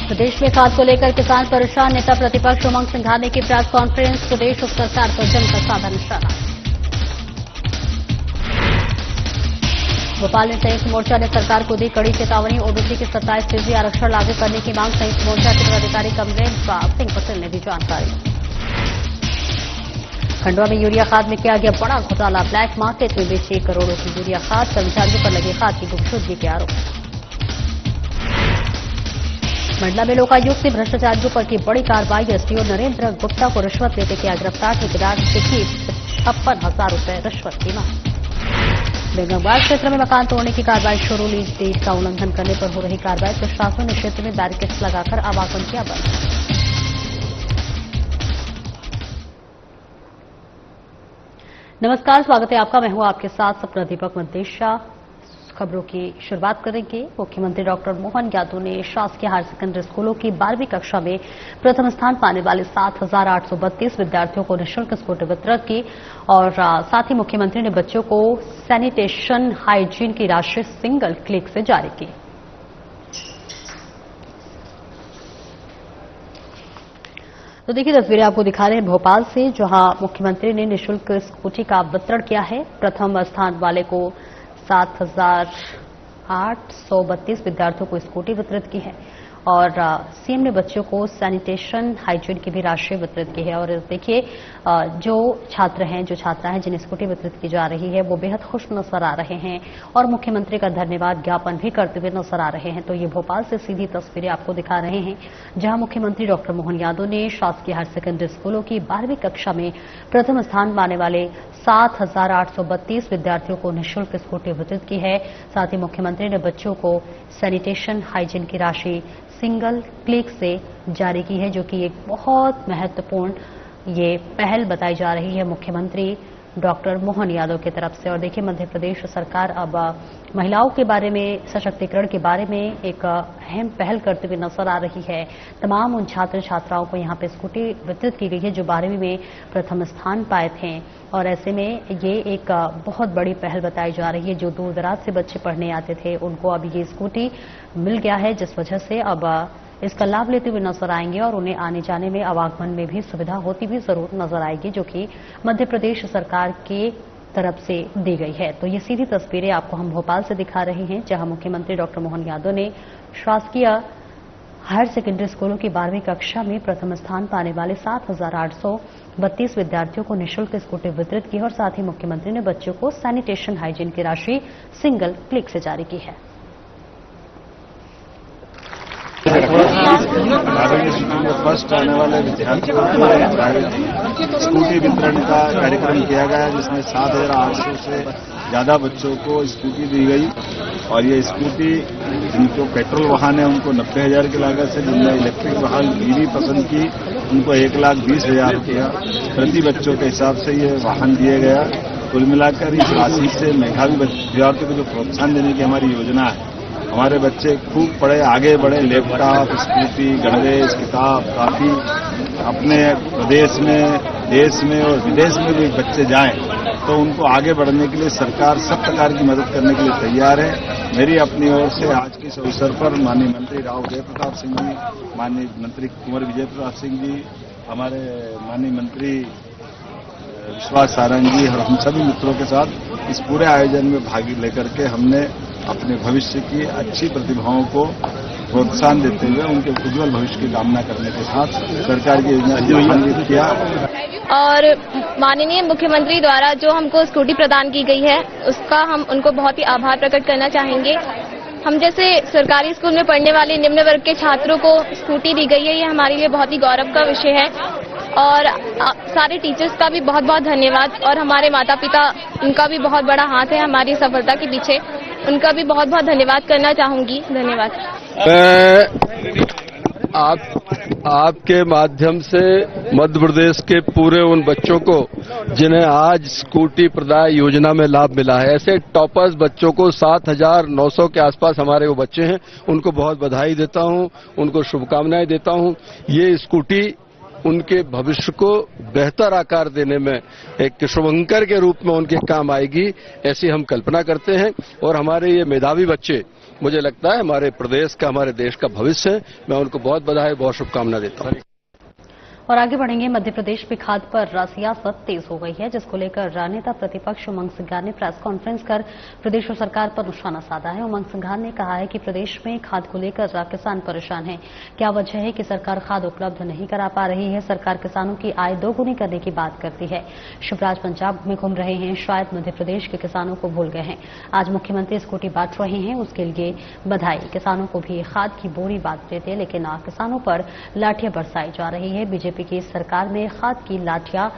प्रदेश में खाद को लेकर किसान परेशान, नेता प्रतिपक्ष उमंग सिंघानिया की प्रेस कॉन्फ्रेंस, प्रदेश सरकार पर जमकर साधा निशाना। भोपाल में संयुक्त मोर्चा ने सरकार को दी कड़ी चेतावनी, ओबीसी की 27% आरक्षण लागू करने की मांग, संयुक्त मोर्चा के पदाधिकारी कमरेंद्र सिंह पटेल ने दी जानकारी। खंडवा में यूरिया खाद में किया गया बड़ा घोटाला, ब्लैक मार्केट में बेची करोड़ों की यूरिया खाद, कर्मचारियों पर लगी खाद की गुमशुदगी के आरोप। मंडला में लोकायुक्त ने भ्रष्टाचारियों पर की बड़ी कार्रवाई, एसडीओ नरेंद्र गुप्ता को रिश्वत लेते किया गिरफ्तार, ठेकेदार से की 56,000 रुपए रिश्वत की मांग। बेगमबाग क्षेत्र में मकान तोड़ने की कार्रवाई शुरू, लीज डीड का उल्लंघन करने पर हो रही कार्रवाई, प्रशासन ने क्षेत्र में बैरिकेड्स लगाकर आवागमन किया बंद। नमस्कार, स्वागत है आपका। मैं हूं आपके साथ सपना दीपक मंतेशा। खबरों की शुरुआत करेंगे। मुख्यमंत्री डॉक्टर मोहन यादव ने शासकीय हायर सेकेंडरी स्कूलों की 12वीं कक्षा में प्रथम स्थान पाने वाले 7,832 विद्यार्थियों को निःशुल्क स्कूटी वितरित की और साथ ही मुख्यमंत्री ने बच्चों को सैनिटेशन हाइजीन की राशि सिंगल क्लिक से जारी की। तो देखिए तस्वीरें आपको दिखा रहे हैं भोपाल से, जहां मुख्यमंत्री ने निःशुल्क स्कूटी का वितरण किया है। प्रथम स्थान वाले को 7,832 विद्यार्थियों को स्कूटी वितरित की है और सीएम ने बच्चों को सैनिटेशन हाइजीन की भी राशि वितरित की है। और देखिए जो छात्र हैं, जो छात्रा हैं जिन्हें स्कूटी वितरित की जा रही है, वो बेहद खुश नजर आ रहे हैं और मुख्यमंत्री का धन्यवाद ज्ञापन भी करते हुए नजर आ रहे हैं। तो ये भोपाल से सीधी तस्वीरें आपको दिखा रहे हैं, जहां मुख्यमंत्री डॉक्टर मोहन यादव ने शासकीय हायर सेकेंडरी स्कूलों की 12वीं कक्षा में प्रथम स्थान पाने वाले 7,832 विद्यार्थियों को निःशुल्क स्कूटी वितरित की है। साथ ही मुख्यमंत्री ने बच्चों को सैनिटेशन हाइजीन की राशि सिंगल क्लिक से जारी की है, जो कि एक बहुत महत्वपूर्ण ये पहल बताई जा रही है मुख्यमंत्री डॉक्टर मोहन यादव की तरफ से। और देखिए मध्य प्रदेश सरकार अब महिलाओं के बारे में, सशक्तिकरण के बारे में एक अहम पहल करते हुए नजर आ रही है। तमाम उन छात्र छात्राओं को यहाँ पे स्कूटी वितरित की गई है जो 12वीं में प्रथम स्थान पाए थे और ऐसे में ये एक बहुत बड़ी पहल बताई जा रही है। जो दूर दराज से बच्चे पढ़ने आते थे उनको अब ये स्कूटी मिल गया है, जिस वजह से अब इसका लाभ लेते हुए नजर आएंगे और उन्हें आने जाने में, आवागमन में भी सुविधा होती भी जरूर नजर आएगी, जो कि मध्य प्रदेश सरकार के तरफ से दी गई है। तो ये सीधी तस्वीरें आपको हम भोपाल से दिखा रहे हैं, जहां मुख्यमंत्री डॉक्टर मोहन यादव ने शासकीय हायर सेकेंडरी स्कूलों की 12वीं कक्षा में प्रथम स्थान पाने वाले 7,832 विद्यार्थियों को निःशुल्क स्कूटी वितरित की और साथ ही मुख्यमंत्री ने बच्चों को सैनिटेशन हाइजीन की राशि सिंगल क्लिक से जारी की है। फर्स्ट आने वाले विद्यार्थियों को स्कूटी वितरण का कार्यक्रम किया गया, जिसमें 7,800 से ज्यादा बच्चों को स्कूटी दी गई और ये स्कूटी जिनको पेट्रोल वाहन है उनको 90,000 की लागत से, जिनने इलेक्ट्रिक वाहन ईवी पसंद की उनको 1,20,000 रुपया प्रति बच्चों के हिसाब से ये वाहन दिया गया। कुल मिलाकर इस राशि से मेधावी विद्यार्थियों को जो प्रोत्साहन देने की हमारी योजना है, हमारे बच्चे खूब पढ़े, आगे बढ़े, लैपटॉप, स्कूटी, गणवेश, किताब, कापी अपने प्रदेश में, देश में और विदेश में भी बच्चे जाएं तो उनको आगे बढ़ने के लिए सरकार सब प्रकार की मदद करने के लिए तैयार है। मेरी अपनी ओर से आज के इस अवसर पर माननीय मंत्री राव जय प्रताप सिंह जी, माननीय मंत्री कुंवर विजय प्रताप सिंह जी, हमारे माननीय मंत्री विश्वास सारंग जी और हम सभी मित्रों के साथ इस पूरे आयोजन में भाग लेकर के हमने अपने भविष्य की अच्छी प्रतिभाओं को प्रोत्साहन देते हुए उनके उज्जवल भविष्य की कामना करने के साथ सरकार की योजना को लाभान्वित किया। और माननीय मुख्यमंत्री द्वारा जो हमको स्कूटी प्रदान की गई है उसका हम उनको बहुत ही आभार प्रकट करना चाहेंगे। हम जैसे सरकारी स्कूल में पढ़ने वाले निम्न वर्ग के छात्रों को स्कूटी दी गई है, ये हमारे लिए बहुत ही गौरव का विषय है और सारे टीचर्स का भी बहुत बहुत धन्यवाद और हमारे माता पिता, उनका भी बहुत बड़ा हाथ है हमारी सफलता के पीछे, उनका भी बहुत बहुत धन्यवाद करना चाहूंगी। धन्यवाद। आपके माध्यम से मध्य प्रदेश के पूरे उन बच्चों को जिन्हें आज स्कूटी प्रदाय योजना में लाभ मिला है, ऐसे टॉपर्स बच्चों को 7,900 के आसपास हमारे वो बच्चे हैं, उनको बहुत बधाई देता हूं, उनको शुभकामनाएं देता हूं। ये स्कूटी उनके भविष्य को बेहतर आकार देने में एक शुभंकर के रूप में उनके काम आएगी, ऐसी हम कल्पना करते हैं। और हमारे ये मेधावी बच्चे मुझे लगता है हमारे प्रदेश का, हमारे देश का भविष्य है। मैं उनको बहुत बधाई, बहुत शुभकामना देता हूं। और आगे बढ़ेंगे। मध्य प्रदेश में खाद पर सियासत तेज हो गई है, जिसको लेकर नेता प्रतिपक्ष उमंग सिंघार ने प्रेस कॉन्फ्रेंस कर प्रदेश सरकार पर निशाना साधा है। उमंग सिंघार ने कहा है कि प्रदेश में खाद को लेकर किसान परेशान हैं। क्या वजह है कि सरकार खाद उपलब्ध नहीं करा पा रही है? सरकार किसानों की आय दोगुनी करने की बात करती है। शिवराज पंजाब में घूम रहे हैं, शायद मध्य प्रदेश के किसानों को भूल गए हैं। आज मुख्यमंत्री स्कूटी बांट रहे हैं, उसके लिए बधाई। किसानों को भी खाद की बोरी बांटते थे, लेकिन किसानों पर लाठियां बरसाई जा रही है। बीजेपी की सरकार में खाद की लाठियां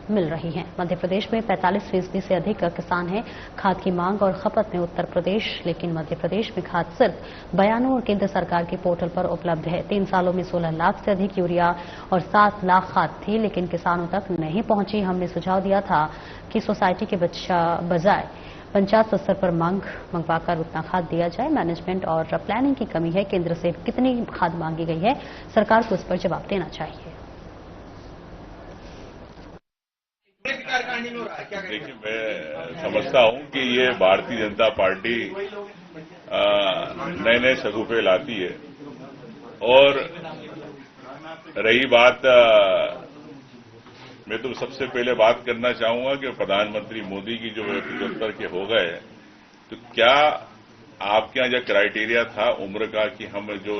मिल रही हैं। मध्य प्रदेश में 45% से अधिक किसान हैं। खाद की मांग और खपत में उत्तर प्रदेश, लेकिन मध्य प्रदेश में खाद सिर्फ बयानों और केंद्र सरकार के पोर्टल पर उपलब्ध है। 3 सालों में 16 लाख से अधिक यूरिया और 7 लाख खाद थी, लेकिन किसानों तक नहीं पहुंची। हमने सुझाव दिया था कि सोसाइटी के बजाय पंचायत स्तर पर मंगवाकर उतना खाद दिया जाए। मैनेजमेंट और प्लानिंग की कमी है। केंद्र से कितनी खाद मांगी गई है, सरकार को इस पर जवाब देना चाहिए। देखिए, मैं समझता हूं कि ये भारतीय जनता पार्टी नए नए शगुफे लाती है। और रही बात, मैं तो सबसे पहले बात करना चाहूंगा कि प्रधानमंत्री मोदी की जो 75 के हो गए, तो क्या आपके यहाँ जो क्राइटेरिया था उम्र का कि हम जो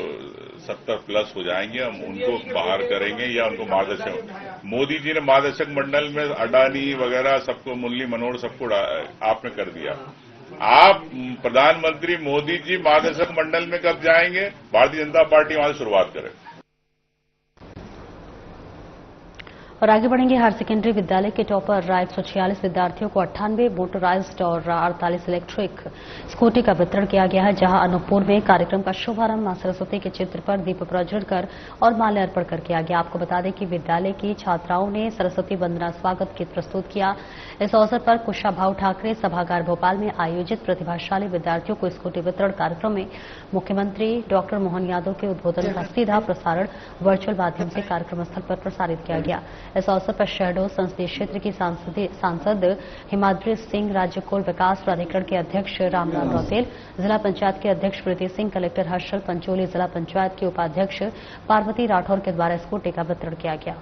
70 प्लस हो जाएंगे, हम उनको बाहर करेंगे या उनको मार्गदर्शक, मोदी जी ने मार्गदर्शक मंडल में अडानी वगैरह सबको, मुरली मनोहर सबको आपने कर दिया। आप प्रधानमंत्री मोदी जी मार्गदर्शक मंडल में कब जाएंगे? भारतीय जनता पार्टी वहां से शुरुआत करे। और आगे बढ़ेंगे। हायर सेकेंडरी विद्यालय के टॉपर 146 विद्यार्थियों को 98 मोटराइज्ड और 48 इलेक्ट्रिक स्कूटी का वितरण किया गया है। जहां अनूपपुर में कार्यक्रम का शुभारंभ मां सरस्वती के चित्र पर दीप प्रज्वलन कर और माल्यार्पण कर किया गया। आपको बता दें कि विद्यालय की छात्राओं ने सरस्वती वंदना स्वागत गीत प्रस्तुत किया। इस अवसर पर कुशाभाऊ ठाकरे सभागार भोपाल में आयोजित प्रतिभाशाली विद्यार्थियों को स्कूटी वितरण कार्यक्रम में मुख्यमंत्री डॉक्टर मोहन यादव के उद्बोधन का सीधा प्रसारण वर्चुअल माध्यम से कार्यक्रम स्थल पर प्रसारित किया गया। इस अवसर पर शहडोल संसदीय क्षेत्र की सांसद हिमाद्री सिंह, राज्य कुल विकास प्राधिकरण के अध्यक्ष रामलाल रौतेल, जिला पंचायत के अध्यक्ष प्रीति सिंह, कलेक्टर हर्षल पंचोली, जिला पंचायत के उपाध्यक्ष पार्वती राठौर के द्वारा स्कूटी का वितरण किया गया।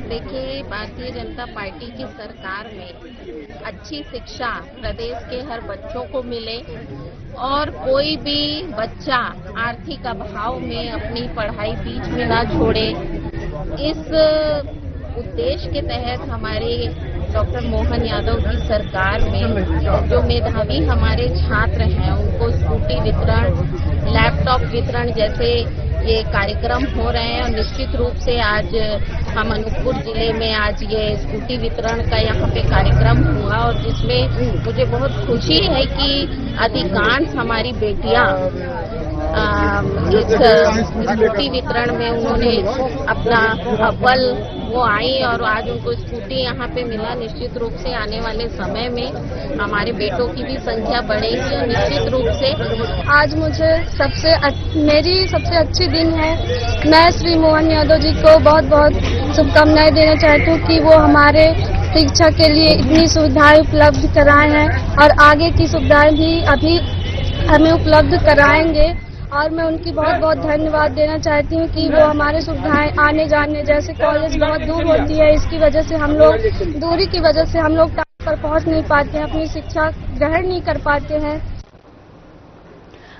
देखिए, भारतीय जनता पार्टी की सरकार में अच्छी शिक्षा प्रदेश के हर बच्चों को मिले और कोई भी बच्चा आर्थिक अभाव में अपनी पढ़ाई बीच में ना छोड़े, इस उद्देश्य के तहत हमारे डॉक्टर मोहन यादव की सरकार में जो मेधावी हमारे छात्र हैं उनको स्कूटी वितरण, लैपटॉप वितरण जैसे ये कार्यक्रम हो रहे हैं। और निश्चित रूप से आज हम अनूपपुर जिले में आज ये स्कूटी वितरण का यहाँ पे कार्यक्रम हुआ और जिसमें मुझे बहुत खुशी है कि अधिकांश हमारी बेटियां इस स्कूटी वितरण में उन्होंने अपना अव्वल वो आई और आज उनको स्कूटी यहाँ पे मिला। निश्चित रूप से आने वाले समय में हमारे बेटों की भी संख्या बढ़ेगी और निश्चित रूप से आज मुझे मेरी सबसे अच्छी दिन है। मैं श्री मोहन यादव जी को बहुत बहुत शुभकामनाएं देना चाहती हूँ कि वो हमारे शिक्षा के लिए इतनी सुविधाएं उपलब्ध कराए हैं और आगे की सुविधाएं भी अभी हमें उपलब्ध कराएंगे। और मैं उनकी बहुत बहुत धन्यवाद देना चाहती हूँ कि वो हमारे सुविधाएं आने जाने, जैसे कॉलेज बहुत दूर होती है, इसकी वजह से हम लोग दूरी की वजह से हम लोग टाइम पर पहुँच नहीं पाते हैं, अपनी शिक्षा ग्रहण नहीं कर पाते हैं।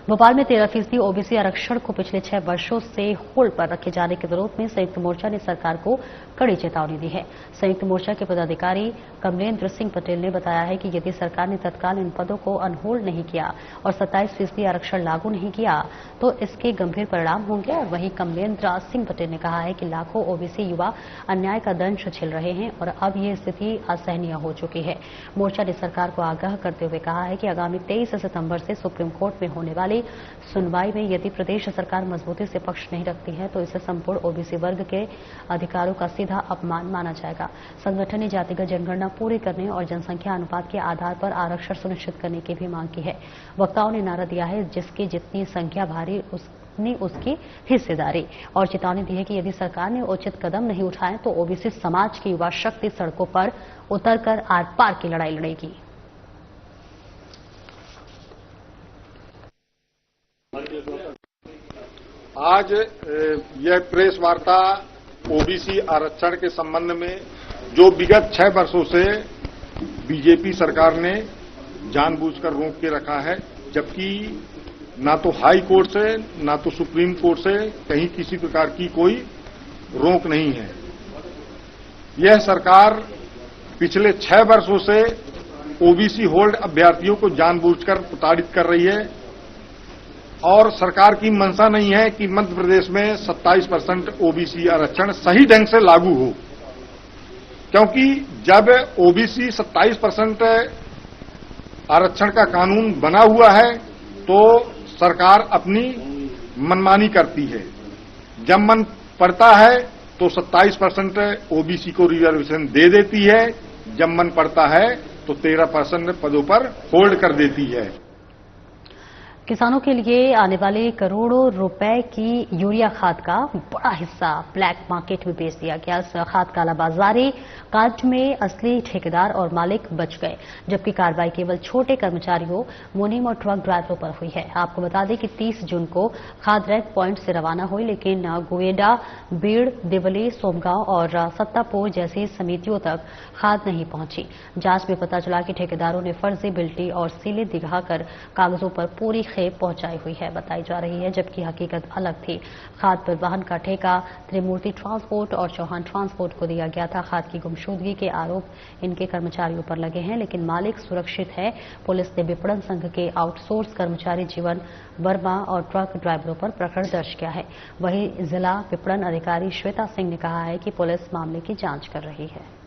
भोपाल में 13% ओबीसी आरक्षण को पिछले 6 वर्षों से होल्ड पर रखे जाने के विरोध में संयुक्त मोर्चा ने सरकार को कड़ी चेतावनी दी है। संयुक्त मोर्चा के पदाधिकारी कमलेंद्र सिंह पटेल ने बताया है कि यदि सरकार ने तत्काल इन पदों को अनहोल्ड नहीं किया और 27% आरक्षण लागू नहीं किया तो इसके गंभीर परिणाम होंगे। और वहीं कमलेंद्र सिंह पटेल ने कहा है कि लाखों ओबीसी युवा अन्याय का दंश झेल रहे हैं और अब ये स्थिति असहनीय हो चुकी है। मोर्चा ने सरकार को आगाह करते हुए कहा है कि आगामी 23 सितंबर से सुप्रीम कोर्ट में होने वाली सुनवाई में यदि प्रदेश सरकार मजबूती से पक्ष नहीं रखती है तो इसे संपूर्ण ओबीसी वर्ग के अधिकारों का सीधा अपमान माना जाएगा। संगठन ने जातिगत जनगणना पूरी करने और जनसंख्या अनुपात के आधार पर आरक्षण सुनिश्चित करने की भी मांग की है। वक्ताओं ने नारा दिया है, जिसकी जितनी संख्या भारी उतनी उसकी हिस्सेदारी। और चेतावनी दी है कि यदि सरकार ने उचित कदम नहीं उठाए तो ओबीसी समाज की युवा शक्ति सड़कों पर उतरकर आर पार की लड़ाई लड़ेगी। आज यह प्रेस वार्ता ओबीसी आरक्षण के संबंध में जो विगत 6 वर्षों से बीजेपी सरकार ने जानबूझकर रोक के रखा है, जबकि ना तो हाई कोर्ट से ना तो सुप्रीम कोर्ट से कहीं किसी प्रकार की कोई रोक नहीं है। यह सरकार पिछले 6 वर्षों से ओबीसी होल्ड अभ्यर्थियों को जानबूझकर प्रताड़ित कर रही है और सरकार की मंशा नहीं है कि मध्य प्रदेश में 27% ओबीसी आरक्षण सही ढंग से लागू हो, क्योंकि जब ओबीसी 27% आरक्षण का कानून बना हुआ है तो सरकार अपनी मनमानी करती है। जब मन पड़ता है तो 27% ओबीसी को रिजर्वेशन दे देती है, जब मन पड़ता है तो 13% पदों पर होल्ड कर देती है। किसानों के लिए आने वाले करोड़ों रुपए की यूरिया खाद का बड़ा हिस्सा ब्लैक मार्केट में बेच दिया गया। इस खाद कालाबाजारी कांड में असली ठेकेदार और मालिक बच गए, जबकि कार्रवाई केवल छोटे कर्मचारियों, मुनीम और ट्रक ड्राइवरों पर हुई है। आपको बता दें कि 30 जून को खाद रैक पॉइंट से रवाना हुई, लेकिन गोयडा, बीड़, देवली, सोमगांव और सत्तापुर जैसी समितियों तक खाद नहीं पहुंची। जांच में पता चला कि ठेकेदारों ने फर्जी बिल्टी और सीलें दिखाकर कागजों पर पूरी पहुंचाई हुई है बताई जा रही है, जबकि हकीकत अलग थी। खाद परिवहन का ठेका त्रिमूर्ति ट्रांसपोर्ट और चौहान ट्रांसपोर्ट को दिया गया था। खाद की गुमशुदगी के आरोप इनके कर्मचारियों पर लगे हैं, लेकिन मालिक सुरक्षित है। पुलिस ने विपणन संघ के आउटसोर्स कर्मचारी जीवन वर्मा और ट्रक ड्राइवरों पर प्रकरण दर्ज किया है। वहीं जिला विपणन अधिकारी श्वेता सिंह ने कहा है कि पुलिस मामले की जांच कर रही है।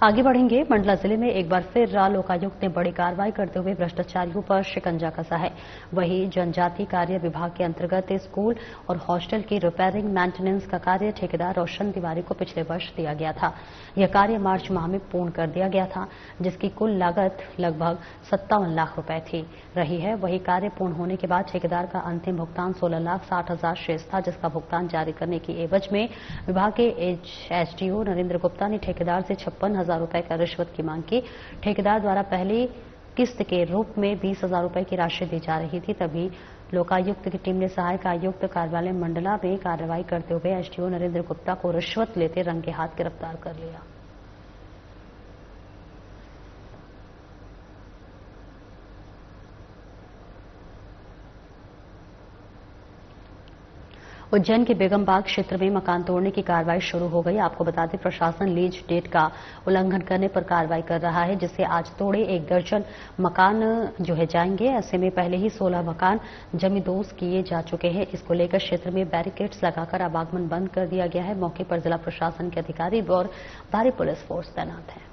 आगे बढ़ेंगे। मंडला जिले में एक बार फिर लोकायुक्त ने बड़ी कार्रवाई करते हुए भ्रष्टाचारियों पर शिकंजा कसा है। वहीं जनजातीय कार्य विभाग के अंतर्गत स्कूल और हॉस्टल की रिपेयरिंग मेंटेनेंस का कार्य ठेकेदार रोशन तिवारी को पिछले वर्ष दिया गया था। यह कार्य मार्च माह में पूर्ण कर दिया गया था, जिसकी कुल लागत लगभग 57 लाख रुपए थी रही है। वही कार्य पूर्ण होने के बाद ठेकेदार का अंतिम भुगतान 16,60,000 शेष था, जिसका भुगतान जारी करने की एवज में विभाग के एसडीओ नरेंद्र गुप्ता ने ठेकेदार से 56,000 रुपए का रिश्वत की मांग की। ठेकेदार द्वारा पहली किस्त के रूप में 20,000 रुपए की राशि दी जा रही थी। तभी लोकायुक्त की टीम ने सहायक आयुक्त कार्यालय मंडला में कार्रवाई करते हुए एसडीओ नरेंद्र गुप्ता को रिश्वत लेते रंगे हाथ गिरफ्तार कर लिया। उज्जैन के बेगमबाग क्षेत्र में मकान तोड़ने की कार्रवाई शुरू हो गई। आपको बता दें, प्रशासन लीज डेट का उल्लंघन करने पर कार्रवाई कर रहा है, जिससे आज तोड़े 1 दर्जन मकान जो है जाएंगे। ऐसे में पहले ही 16 मकान जमींदोज किए जा चुके हैं। इसको लेकर क्षेत्र में बैरिकेड्स लगाकर आवागमन बंद कर दिया गया है। मौके पर जिला प्रशासन के अधिकारी और भारी पुलिस फोर्स तैनात है।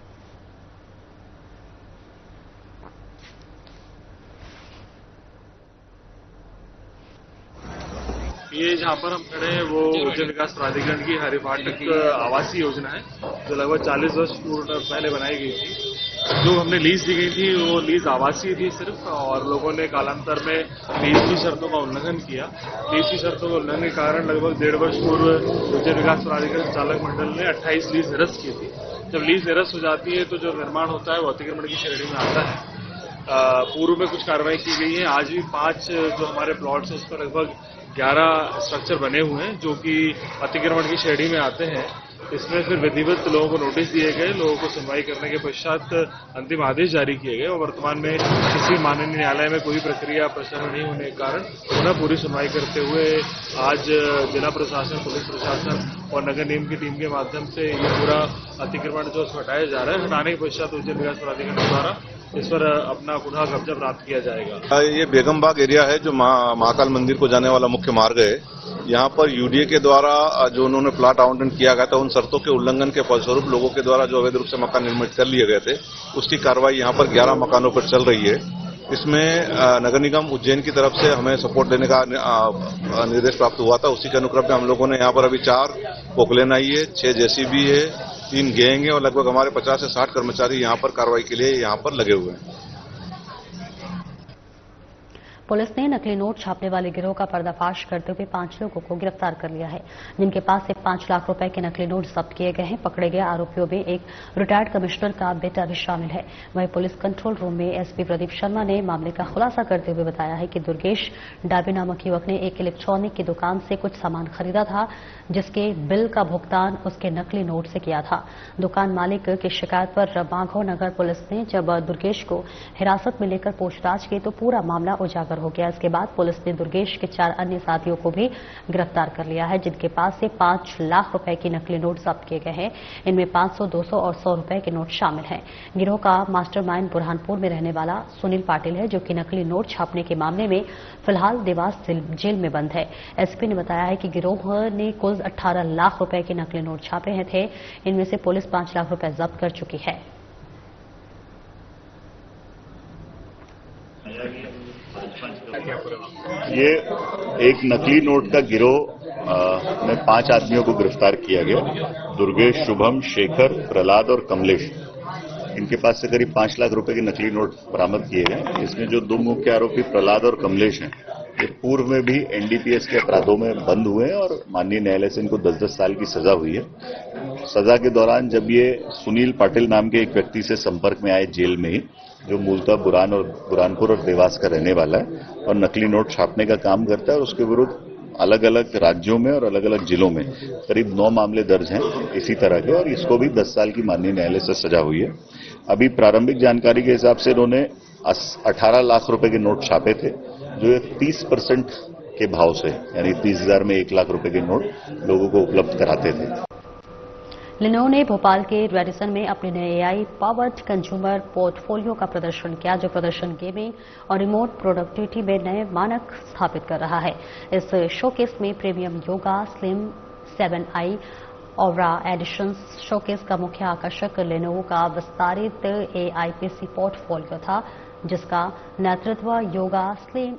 ये जहाँ पर हम खड़े हैं वो उज्जैन विकास प्राधिकरण की हरिफाटक आवासीय योजना है, जो लगभग 40 वर्ष पूर्व पहले बनाई गई थी। जो हमने लीज दी गई थी वो लीज आवासीय थी सिर्फ, और लोगों ने कालांतर में लीज की शर्तों का उल्लंघन किया। लीज की शर्तों के उल्लंघन के कारण लगभग 1.5 वर्ष पूर्व उज्जैन विकास प्राधिकरण संचालक मंडल ने 28 लीज निरस्त की थी। जब लीज निरस्त हो जाती है तो जो निर्माण होता है वो अतिक्रमण की श्रेणी में आता है। पूर्व में कुछ कार्रवाई की गई है। आज भी 5 जो हमारे प्लॉट्स हैं उस पर लगभग 11 स्ट्रक्चर बने हुए हैं जो कि अतिक्रमण की श्रेणी में आते हैं। इसमें फिर विधिवत लोगों को नोटिस दिए गए, लोगों को सुनवाई करने के पश्चात अंतिम आदेश जारी किए गए और वर्तमान में किसी माननीय न्यायालय में कोई प्रक्रिया प्रचलन नहीं होने के कारण पुनः पूरी सुनवाई करते हुए आज जिला प्रशासन, पुलिस प्रशासन और नगर निगम की टीम के माध्यम से ये पूरा अतिक्रमण जो हटाया जा रहा है, हटाने के पश्चात उज्जैन विकास प्राधिकरण द्वारा इस पर अपना पुनः कब्जा प्राप्त किया जाएगा। ये बेगमबाग एरिया है जो महाकाल मंदिर को जाने वाला मुख्य मार्ग है। यहाँ पर यूडीए के द्वारा जो उन्होंने प्लाट आवंटन किया गया था, उन शर्तों के उल्लंघन के फलस्वरूप लोगों के द्वारा जो अवैध रूप से मकान निर्मित कर लिए गए थे, उसकी कार्रवाई यहाँ पर 11 मकानों पर चल रही है। इसमें नगर निगम उज्जैन की तरफ से हमें सपोर्ट देने का निर्देश प्राप्त हुआ था। उसी के अनुक्रम में हम लोगों ने यहाँ पर अभी 4 पोकलेन आई है, 6 जेसीबी है, 3 गैंग हैं और लगभग हमारे 50 से 60 कर्मचारी यहां पर कार्रवाई के लिए यहां पर लगे हुए हैं। पुलिस ने नकली नोट छापने वाले गिरोह का पर्दाफाश करते हुए 5 लोगों को गिरफ्तार कर लिया है, जिनके पास से 5 लाख रुपए के नकली नोट जब्त किए गए हैं। पकड़े गए आरोपियों में एक रिटायर्ड कमिश्नर का बेटा भी शामिल है। वहीं पुलिस कंट्रोल रूम में एसपी प्रदीप शर्मा ने मामले का खुलासा करते हुए बताया है कि दुर्गेश डाबी नामक युवक ने एक इलेक्ट्रॉनिक की दुकान से कुछ सामान खरीदा था, जिसके बिल का भुगतान उसके नकली नोट से किया था। दुकान मालिक की शिकायत पर माघो नगर पुलिस ने जब दुर्गेश को हिरासत में लेकर पूछताछ की तो पूरा मामला उजागर हो गया। इसके बाद पुलिस ने दुर्गेश के 4 अन्य साथियों को भी गिरफ्तार कर लिया है, जिनके पास से 5 लाख रुपए के नकली नोट जब्त किए गए हैं। इनमें 500, 200 और 100 रुपए के नोट शामिल हैं। गिरोह का मास्टरमाइंड बुरहानपुर में रहने वाला सुनील पाटिल है, जो कि नकली नोट छापने के मामले में फिलहाल देवास जेल में बंद है। एसपी ने बताया है कि गिरोह ने कुल 18 लाख रुपए के नकली नोट छापे थे। इनमें से पुलिस 5 लाख रुपए जब्त कर चुकी है। ये एक नकली नोट का गिरोह में 5 आदमियों को गिरफ्तार किया गया। दुर्गेश, शुभम, शेखर, प्रहलाद और कमलेश। इनके पास से करीब 5 लाख रुपए के नकली नोट बरामद किए गए। इसमें जो 2 मुख्य आरोपी प्रहलाद और कमलेश हैं, ये पूर्व में भी एनडीपीएस के अपराधों में बंद हुए हैं और माननीय न्यायालय से इनको 10-10 साल की सजा हुई है। सजा के दौरान जब ये सुनील पाटिल नाम के एक व्यक्ति से संपर्क में आए जेल में ही, जो मूलतः बुरहानपुर और देवास का रहने वाला है और नकली नोट छापने का काम करता है, और उसके विरुद्ध अलग अलग राज्यों में और अलग अलग जिलों में करीब 9 मामले दर्ज हैं इसी तरह के, और इसको भी 10 साल की माननीय न्यायालय से सजा हुई है। अभी प्रारंभिक जानकारी के हिसाब से इन्होंने 18 लाख रुपए के नोट छापे थे, जो 30% के भाव से, यानी 30,000 में 1 लाख रुपए के नोट लोगों को उपलब्ध कराते थे। लिनोवो ने भोपाल के रेडिसन में अपने नए एआई पावर्ड कंज्यूमर पोर्टफोलियो का प्रदर्शन किया, जो प्रदर्शन गेमिंग और रिमोट प्रोडक्टिविटी में नए मानक स्थापित कर रहा है। इस शोकेस में premium Yoga Slim 7i Aura Edition showcase का मुख्य आकर्षक लिनोवो का विस्तारित एआई पीसी पोर्टफोलियो था, जिसका नेतृत्व yoga Slim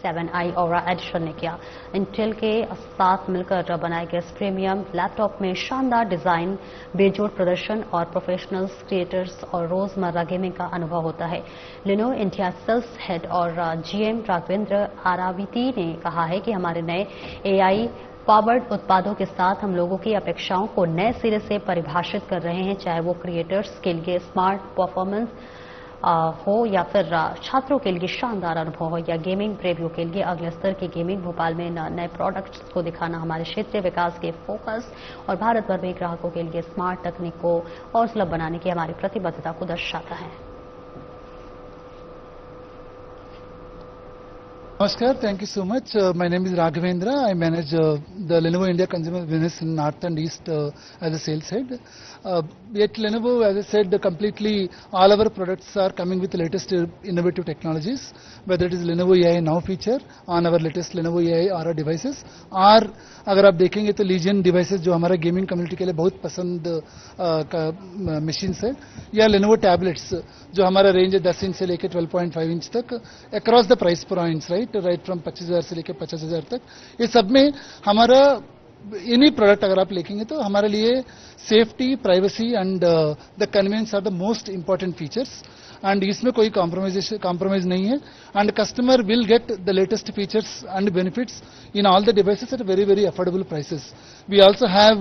7i Aura addition ने किया। इंटेल के साथ मिलकर बनाए गए इस प्रीमियम लैपटॉप में शानदार डिजाइन, बेजोड़ प्रदर्शन और प्रोफेशनल्स, क्रिएटर्स और रोजमर्रा गेमिंग का अनुभव होता है। लिनोवो इंडिया सेल्स हेड और जीएम राघवेंद्र आराविती ने कहा है कि हमारे नए एआई पावर्ड उत्पादों के साथ हम लोगों की अपेक्षाओं को नए सिरे से परिभाषित कर रहे हैं, चाहे वो क्रिएटर्स के लिए स्मार्ट परफॉर्मेंस हो या फिर छात्रों के लिए शानदार अनुभव हो या गेमिंग प्रेमियों के लिए अगले स्तर की गेमिंग। भोपाल में नए प्रोडक्ट्स को दिखाना हमारे क्षेत्रीय विकास के फोकस और भारत भर में ग्राहकों के लिए स्मार्ट तकनीक को और सुलभ बनाने की हमारी प्रतिबद्धता को दर्शाता है। Namaskar, thank you so much. My name is Raghavendra. I manage the Lenovo India consumer business in North and East as a sales head. At Lenovo, as I said, completely all our products are coming with the latest innovative technologies, whether it is Lenovo AI Now feature on our latest Lenovo AI Aura devices, और अगर आप देखेंगे तो Legion devices जो हमारा gaming community के लिए बहुत पसंद मशीन्स है, या Lenovo tablets जो हमारा रेंज है 10 इंच से लेकर 12.5 इंच तक across the price points, right from 25,000 से लेकर 50,000 तक। ये सब में हमारा एनी प्रोडक्ट अगर आप लेंगे तो हमारे लिए safety, privacy and the convenience are the most important features, and इसमें कोई कॉम्प्रोमाइज नहीं है, and customer will get the latest features and benefits in all the devices at very, very affordable prices. We also have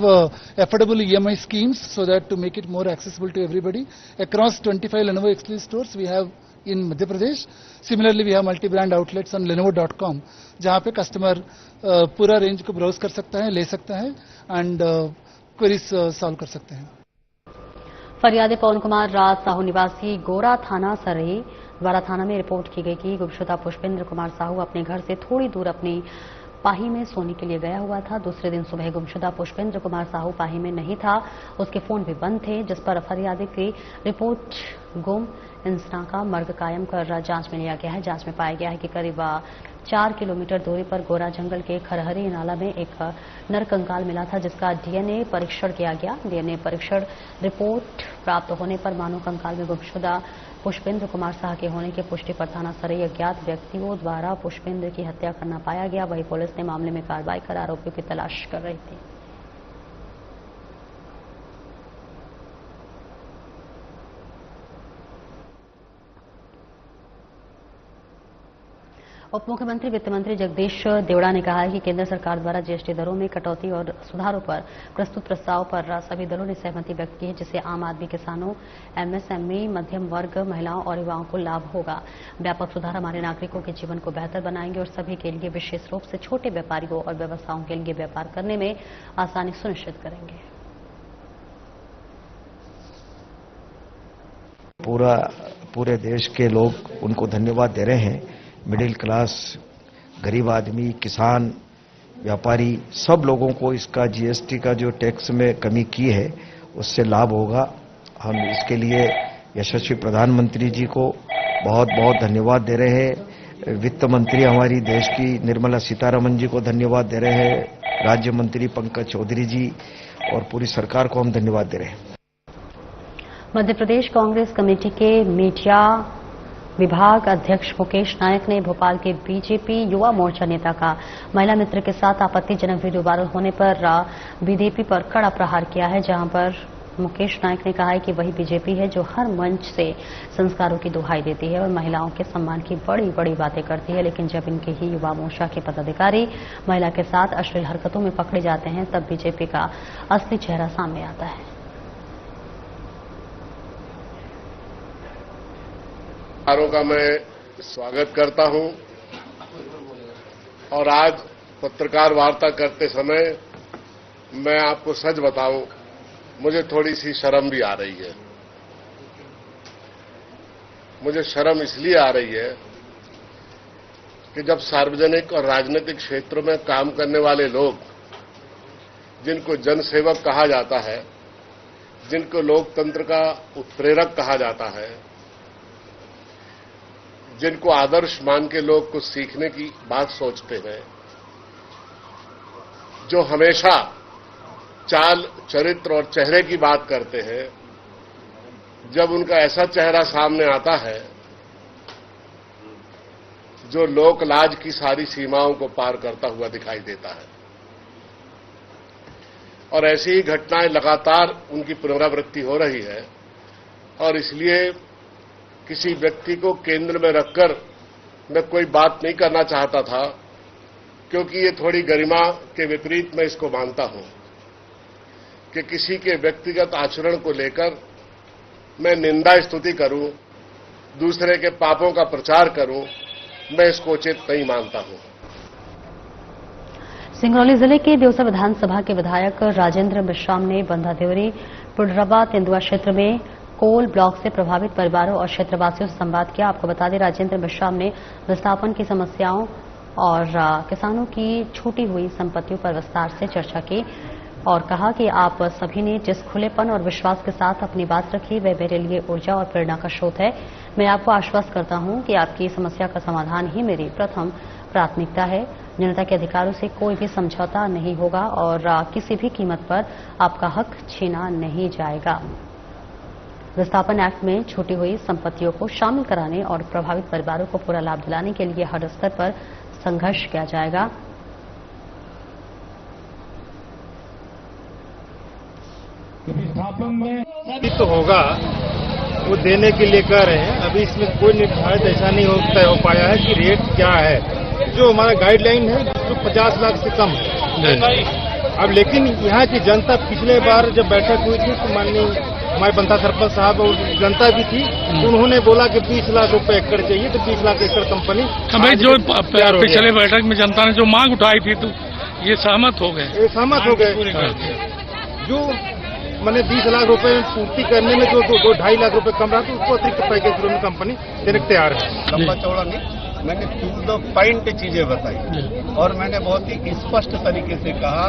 affordable EMI schemes so that to make it more accessible to everybody. Across 25 Lenovo exclusive stores we have in Madhya Pradesh. Similarly, we have multi-brand outlets on Lenovo.com, जहाँ पे customer पूरा range को browse कर सकता है, ले सकता है एंड क्वेरीज सॉल्व कर सकते हैं। फरियाद पवन कुमार राज साहू निवासी गोरा थाना सरही द्वारा थाना में रिपोर्ट की गई कि गुमशुदा पुष्पेंद्र कुमार साहू अपने घर से थोड़ी दूर अपनी पाही में सोने के लिए गया हुआ था। दूसरे दिन सुबह गुमशुदा पुष्पेंद्र कुमार साहू पाही में नहीं था, उसके फोन भी बंद थे, जिस पर फरियादी की रिपोर्ट गुम इंसान का मर्ग कायम कर जांच में लिया गया है। जांच में पाया गया है कि करीब 4 किलोमीटर दूरी पर गोरा जंगल के खरहरी नाला में एक नरकंकाल मिला था, जिसका डीएनए परीक्षण किया गया। डीएनए परीक्षण रिपोर्ट प्राप्त होने पर मानव कंकाल में गुमशुदा पुष्पेंद्र कुमार साह के होने की पुष्टि पर थाना सरई अज्ञात व्यक्तियों द्वारा पुष्पेंद्र की हत्या करना पाया गया। वहीं पुलिस ने मामले में कार्रवाई कर आरोपियों की तलाश कर रही थी। उप मुख्यमंत्री वित्त मंत्री जगदीश देवड़ा ने कहा है कि केंद्र सरकार द्वारा जीएसटी दरों में कटौती और सुधारों पर प्रस्तुत प्रस्ताव पर सभी दलों ने सहमति व्यक्त की है, जिससे आम आदमी, किसानों, एमएसएमई, मध्यम वर्ग, महिलाओं और युवाओं को लाभ होगा। व्यापक सुधार हमारे नागरिकों के जीवन को बेहतर बनाएंगे और सभी के लिए, विशेष रूप से छोटे व्यापारियों और व्यवसायों के लिए व्यापार करने में आसानी सुनिश्चित करेंगे। पूरे देश के लोग उनको धन्यवाद दे रहे हैं। मिडिल क्लास, गरीब आदमी, किसान, व्यापारी, सब लोगों को इसका जीएसटी का जो टैक्स में कमी की है उससे लाभ होगा। हम इसके लिए यशस्वी प्रधानमंत्री जी को बहुत बहुत धन्यवाद दे रहे हैं। वित्त मंत्री हमारी देश की निर्मला सीतारमण जी को धन्यवाद दे रहे हैं। राज्य मंत्री पंकज चौधरी जी और पूरी सरकार को हम धन्यवाद दे रहे हैं। मध्य प्रदेश कांग्रेस कमेटी के मीडिया विभाग अध्यक्ष मुकेश नायक ने भोपाल के बीजेपी युवा मोर्चा नेता का महिला मित्र के साथ आपत्तिजनक वीडियो वायरल होने पर बीजेपी पर कड़ा प्रहार किया है, जहां पर मुकेश नायक ने कहा है कि वही बीजेपी है जो हर मंच से संस्कारों की दुहाई देती है और महिलाओं के सम्मान की बड़ी बड़ी बातें करती है, लेकिन जब इनके ही युवा मोर्चा के पदाधिकारी महिला के साथ अश्लील हरकतों में पकड़े जाते हैं तब बीजेपी का असली चेहरा सामने आता है। का मैं स्वागत करता हूं और आज पत्रकार वार्ता करते समय मैं आपको सच बताऊं, मुझे थोड़ी सी शर्म भी आ रही है। मुझे शर्म इसलिए आ रही है कि जब सार्वजनिक और राजनीतिक क्षेत्रों में काम करने वाले लोग, जिनको जनसेवक कहा जाता है, जिनको लोकतंत्र का उत्प्रेरक कहा जाता है, जिनको आदर्श मान के लोग कुछ सीखने की बात सोचते हैं, जो हमेशा चाल, चरित्र और चेहरे की बात करते हैं, जब उनका ऐसा चेहरा सामने आता है जो लोक लाज की सारी सीमाओं को पार करता हुआ दिखाई देता है, और ऐसी ही घटनाएं लगातार उनकी पुनरावृत्ति हो रही है। और इसलिए किसी व्यक्ति को केंद्र में रखकर मैं कोई बात नहीं करना चाहता था, क्योंकि ये थोड़ी गरिमा के विपरीत मैं इसको मानता हूं कि किसी के व्यक्तिगत आचरण को लेकर मैं निंदा स्तुति करूं, दूसरे के पापों का प्रचार करूं, मैं इसको उचित नहीं मानता हूं। सिंगरौली जिले के देवसा विधानसभा के विधायक राजेंद्र मेश्राम ने बंधादेवरी, पुडरवा, तेंदुआ क्षेत्र में कोल ब्लॉक से प्रभावित परिवारों और क्षेत्रवासियों से संवाद किया। आपको बता दें, राजेंद्र मेश्राम ने विस्थापन की समस्याओं और किसानों की छूटी हुई संपत्तियों पर विस्तार से चर्चा की और कहा कि आप सभी ने जिस खुलेपन और विश्वास के साथ अपनी बात रखी, वह मेरे लिए ऊर्जा और प्रेरणा का स्रोत है। मैं आपको आश्वस्त करता हूं कि आपकी समस्या का समाधान ही मेरी प्रथम प्राथमिकता है। जनता के अधिकारों से कोई भी समझौता नहीं होगा और किसी भी कीमत पर आपका हक छीना नहीं जाएगा। विस्थापन एक्ट में छूटी हुई संपत्तियों को शामिल कराने और प्रभावित परिवारों को पूरा लाभ दिलाने के लिए हर स्तर पर संघर्ष किया जाएगा। विस्थापन में तो होगा, वो देने के लिए कह रहे हैं। अभी इसमें कोई निर्धारित ऐसा नहीं हो पाया है कि रेट क्या है। जो हमारा गाइडलाइन है जो 50 लाख से कम है। अब लेकिन यहाँ की जनता, पिछले बार जब बैठक हुई थी तो माननीय हमारे बंता सरपंच साहब और जनता भी थी, तो उन्होंने बोला कि 20 लाख रुपए एकड़ चाहिए, तो 20 लाख एकड़ कंपनी भाई जो पिछले बैठक में जनता ने जो मांग उठाई थी तो ये सहमत हो गए। सहमत हो गए। जो मैंने 20 लाख रुपए पूर्ति करने में जो 2-2.5 लाख रुपए कम रहा तो उसको अतिरिक्त पैकेज में कंपनी देने को तैयार है। लंबा चौड़ा नहीं, मैंने टू द पॉइंट चीजें बताई और मैंने बहुत ही स्पष्ट तरीके से कहा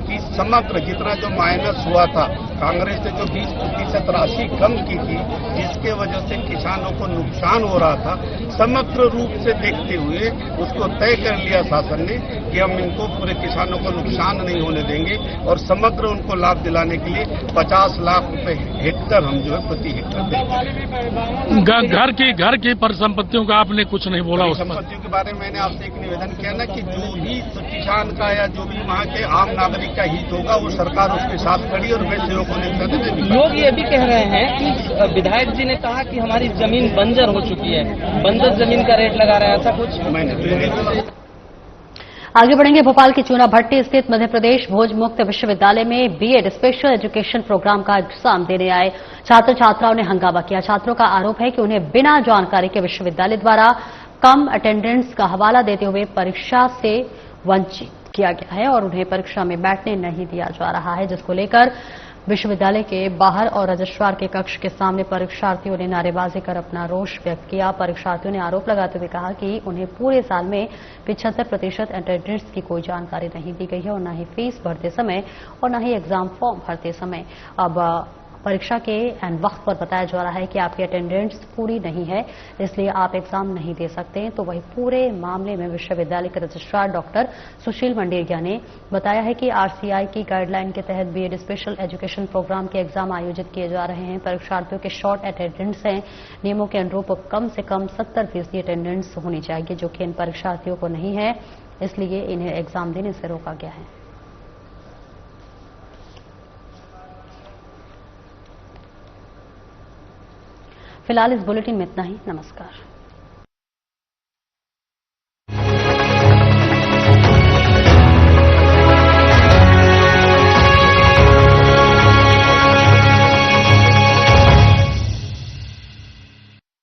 कि समग्र जितना जो माइनस हुआ था, कांग्रेस ने जो 20% राशि कम की थी, जिसके वजह से किसानों को नुकसान हो रहा था, समग्र रूप से देखते हुए उसको तय कर लिया शासन ने कि हम इनको पूरे किसानों को नुकसान नहीं होने देंगे और समग्र उनको लाभ दिलाने के लिए 50 लाख रुपए हेक्टर हम जो है प्रति हेक्टर देंगे। घर की परिसंपत्तियों का आपने कुछ नहीं बोला। संपत्तियों के बारे में मैंने आपसे एक निवेदन किया ना कि जो भी किसान का या जो भी वहाँ के आम नागरिक का हित होगा वो सरकार उसके साथ खड़ी और मैं सेवकों ने लोग ये भी कह रहे हैं कि विधायक जी ने कहा कि हमारी जमीन बंजर हो चुकी है, बंजर जमीन का रेट लगा रहे हैं, ऐसा कुछ मैंने। आगे बढ़ेंगे। भोपाल की चूना भट्टी स्थित मध्य प्रदेश भोज मुक्त विश्वविद्यालय में बीएड स्पेशल एजुकेशन प्रोग्राम का एग्जाम देने आए छात्र छात्राओं ने हंगामा किया। छात्रों का आरोप है कि उन्हें बिना जानकारी के विश्वविद्यालय द्वारा कम अटेंडेंस का हवाला देते हुए परीक्षा से वंचित किया गया है और उन्हें परीक्षा में बैठने नहीं दिया जा रहा है, जिसको लेकर विश्वविद्यालय के बाहर और रजिस्ट्रार के कक्ष के सामने परीक्षार्थियों ने नारेबाजी कर अपना रोष व्यक्त किया। परीक्षार्थियों ने आरोप लगाते हुए कहा कि उन्हें पूरे साल में 75% अटेंडेंस की कोई जानकारी नहीं दी गई है और न ही फीस भरते समय और न ही एग्जाम फॉर्म भरते समय। अब परीक्षा के एन वक्त पर बताया जा रहा है कि आपकी अटेंडेंस पूरी नहीं है, इसलिए आप एग्जाम नहीं दे सकते। तो वही पूरे मामले में विश्वविद्यालय के रजिस्ट्रार डॉक्टर सुशील मंडेरिया ने बताया है कि आरसीआई की गाइडलाइन के तहत बीएड स्पेशल एजुकेशन प्रोग्राम के एग्जाम आयोजित किए जा रहे हैं। परीक्षार्थियों के शॉर्ट अटेंडेंस हैं, नियमों के अनुरूप कम से कम 70% अटेंडेंस होनी चाहिए, जो कि इन परीक्षार्थियों को नहीं है, इसलिए इन्हें एग्जाम देने से रोका गया है। फिलहाल इस बुलेटिन में इतना ही। नमस्कार।